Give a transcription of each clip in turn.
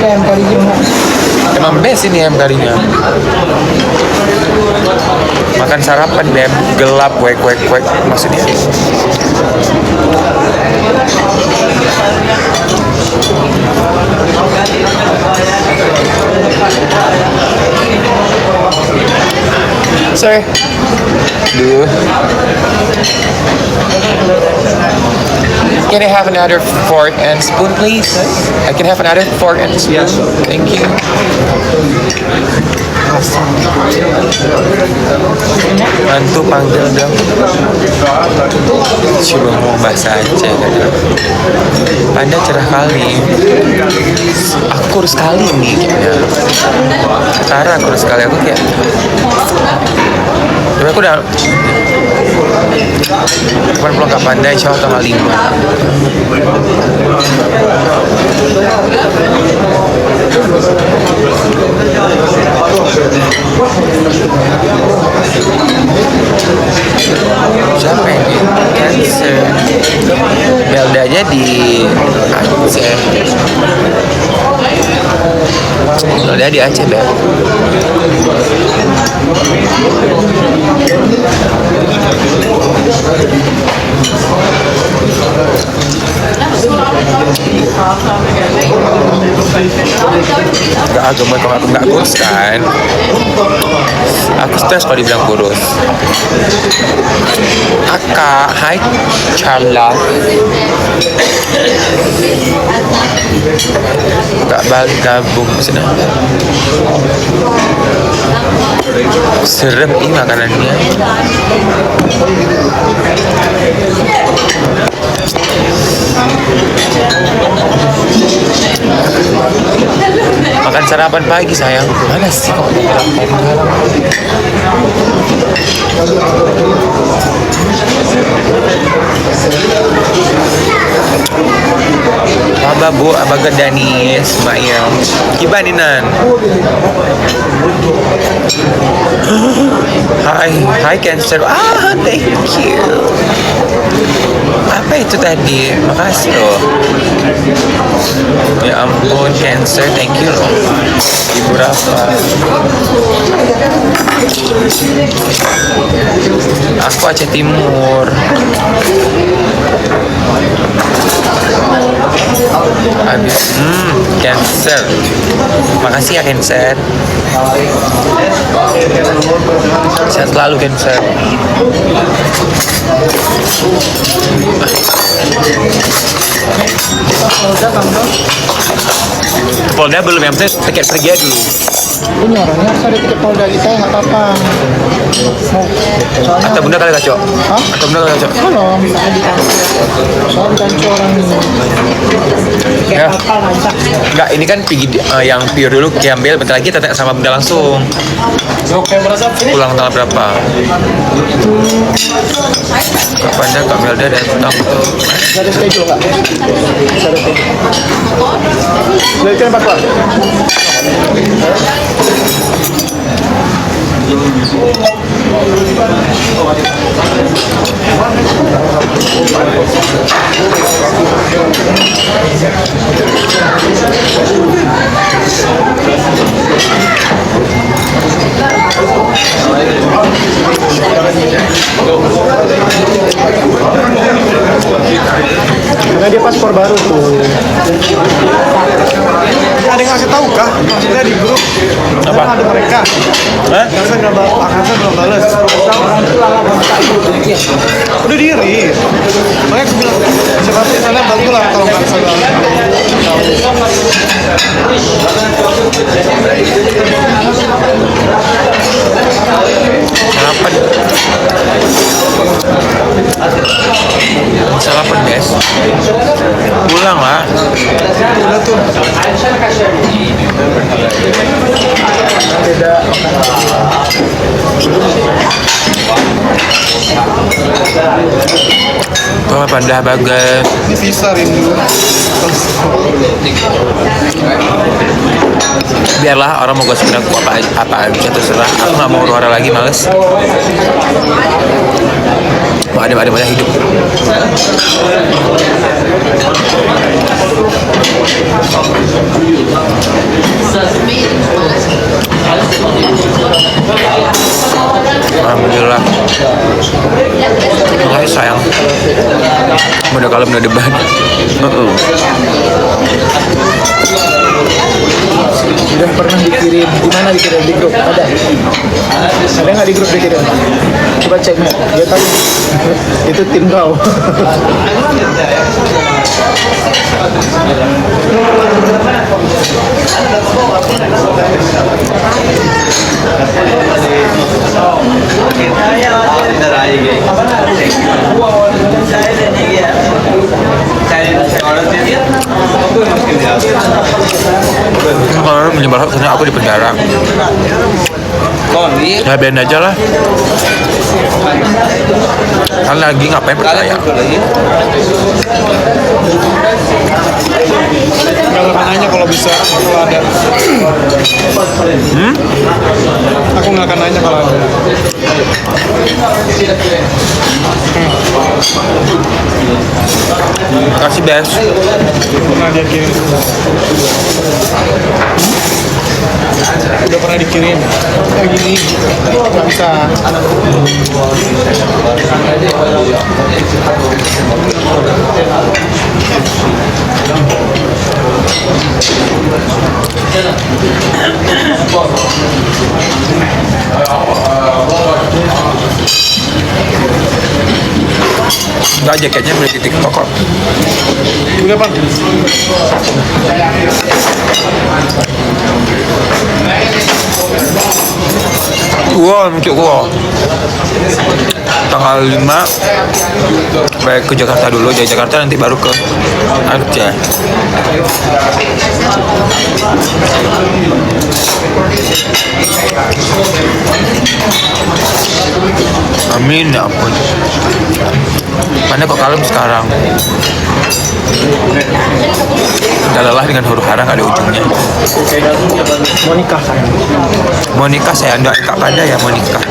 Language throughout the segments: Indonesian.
ayam kari gimana? Emang best ini ayam karinya. Makan sarapan beb, gelap, wek maksudnya. Sir, duh. Can I have another fork and spoon, please? I can have another fork and spoon. Yes. Thank you. Mantu panggil dong. Coba ngomong bahasa Aceh kan. Panda cerah kali. Aku kurus sekali nih kayaknya. Sekarang kurus sekali aku kayak. Tapi aku udah kemarin belum ke Panda, insya Allah tanggal 5. Siapa ini? Cancer. Meldanya di Aceh. Melda di Aceh, Beb. Gak agama kalau aku gak kurus kan. Aku stres kalau dibilang kurus. Kakak, hai Charla. Gak balik gabung sana. Serem ini makanannya. Makan sarapan pagi sayang. Mana sih kok sarapan? Baba bu, abaga Dani, Ismail, Kibaninan. Hai Cancer. Thank you. Apa itu tadi? Makasih loh. Ya ampun Cancer, thank you loh. Ibu Rafa. Aku Aceh Timur. Habis Cancer. Makasih ya Cancer. Sehat selalu Cancer. Polda belum, yang penting tiket pergi dulu. Ini orangnya harus ada tiket Polda kita, nggak apa-apa. Soalnya Atau bunda kali kacau? Hah? Atau bunda kali kacau? Belum, soalnya kan orang ini. Ya. Kapal ngajak. Enggak, ini kan pergi yang pure dulu diambil, bentar lagi tanya sama bunda langsung. Pulang tanggal berapa? Kapannya Kak Melda datang tuh? Ada schedule nggak? Ada schedule. Lihatkan Pak. Karena dia paspor baru tuh. Ada yang ngasih tahu kah? Maksudnya di grup Apa? ada mereka. Hah? Karena nggak belum balas. Udah diri. Makanya aku bilang siapa sih sana bantu lah kalau nggak salah. Sarapan. Sarapan guys. Pulang lah. Udah tuh. Beda. Tuh Panda bagus. Ini bisa rindu. Biarlah orang mau gosipin aku apa aja terserah. Aku nggak mau huru-hara lagi, males. Mau ada banyak hidup. malam nggak debat. Udah pernah dikirim di mana, dikirim di grup? Ada nggak di grup dikirim? Coba cek nih, dia tahu itu tim kau. Kalau menyebar hoax, karena aku di penjara. Ya biarin aja lah. Kan lagi ngapain percaya? Kalau nanya kalau bisa, kalau ada. Aku nggak akan nanya kalau ada. Kasih bes. Pernah dia kirim. Udah pernah dikirim. Kayak gini, nggak bisa. Enggak, jaketnya beli di TikTok kok. Udah Pan. Gua untuk gua tanggal 5 baik ke Jakarta dulu, dari Jakarta nanti baru ke Aceh. Amin ya ampun. Mana kok kalem sekarang? Udah lelah dengan huru hara gak ada ujungnya. Mau nikah kan? Mau nikah saya enggak pada ya mau nikah.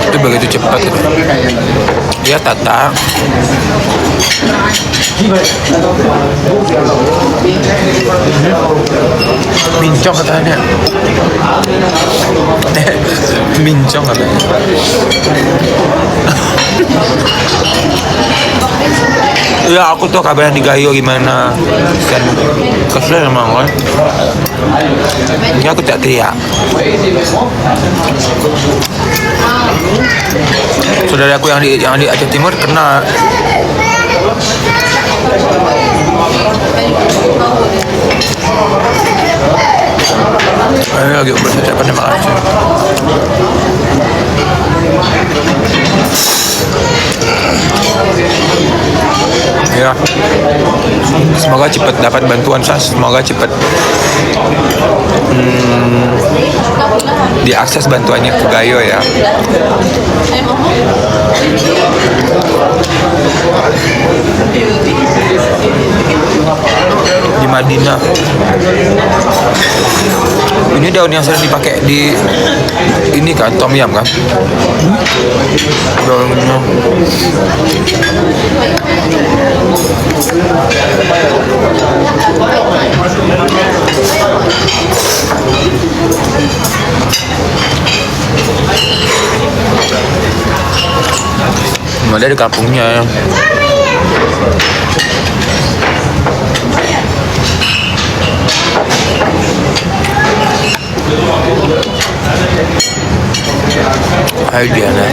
Itu begitu cepat. Dia Tata. Mincong katanya. Mincong katanya. Ya aku tuh kabarnya di Gayo gimana kan kesel emang kan. Ya aku tak teriak. Saudaraku yang di Aceh Timur kena. Ini lagi bersiap terima kasih. Ya, semoga cepat dapat bantuan, semoga cepat diakses bantuannya ke Gayo ya. Di Madinah. Ini daun yang sering dipakai di ini kan tom yum kan? Daunnya. Ada di kampungnya. Hai Diana.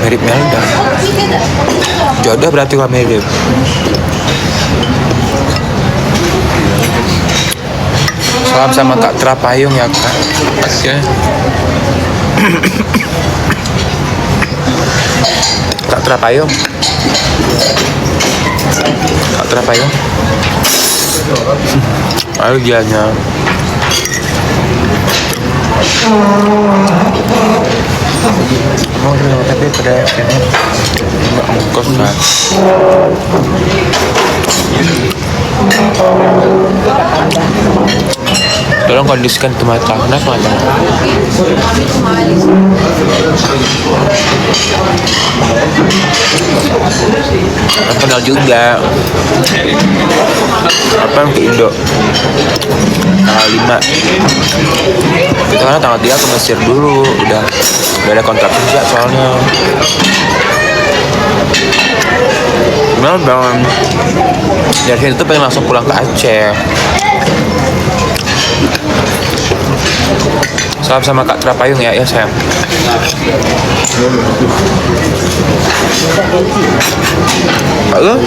Mirip Melda. Jodoh berarti gak mirip. Salam sama Kak Trapayung ya Kak. Oke. Kak Trapayung. Kak Trapayung. Ayo dianya. Mau tapi pada ini nggak ongkos kan. Tolong kondisikan itu mata. Kenapa mata? Aku kenal juga. Apa yang ke Indo? Tanggal 5. Itu karena tanggal 3 ke Mesir dulu. Udah ada kontrak kerja soalnya. Gimana bang? Dari sini tuh pengen langsung pulang ke Aceh. Salam sama Kak Trapayung ya, ya sayang. Halo?